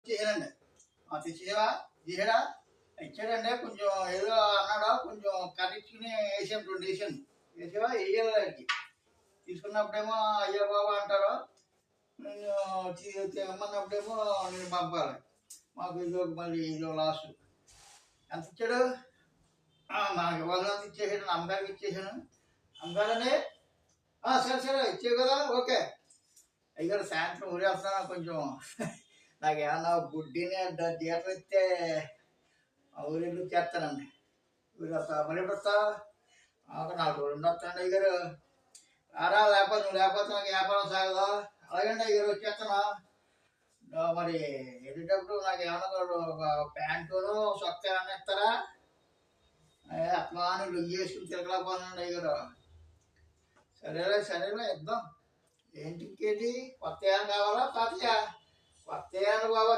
ఇచ్చేసానండి. తెచ్చేసావా? తీసాడా? ఇచ్చాడంటే కొంచెం ఏదో అన్నాడా, కొంచెం కట్టించుకుని వేసాను, 2 వేసాను. వేసావా? వేయాలి దానికి. తీసుకున్నప్పుడేమో అయ్యో బాబా అంటారు, నేను తెమ్మన్నప్పుడేమో నేను పంపాలి. మాకు ఇదో మళ్ళీ ఇదో లాస్ట్. ఎంత ఇచ్చాడు? నాకు ఇవ్వాలంత ఇచ్చేసాను, అమ్మగారికి ఇచ్చేసాను. అమ్మగారనే సరే సరే ఇచ్చేవి కదా, ఓకే. అయ్యారు సాయంత్రం ఊరేస్తున్నాను కొంచెం. నాకేమన్నా బుడ్డిని థియేటర్ ఇస్తే ఊరేళ్ళు చేస్తానండి. ఊరేస్తా మరి ఎప్పుడు వస్తా? ఒక 4 రోజులు వస్తానండి అయ్యారు. రారా, లేకపోతే నువ్వు లేకపోతే నాకు వ్యాపారం సాగదా? అలాగండి అయ్యారు, వచ్చేస్తానా? మరి వెళ్ళేటప్పుడు నాకు ఏమన్నా ప్యాంటును సొక్క ఏమన్నా ఇస్తారా? అట్లా అని లుంగి వేసుకుని తిరగలేకపోనండి అయ్యారు. సరేలే సరేలే ఇద్దాం. ఏంటి ఇంకేంటి? కొత్త ఏమైనా కావాలా? పాతయా? కొత్త ఏమైనా బాబా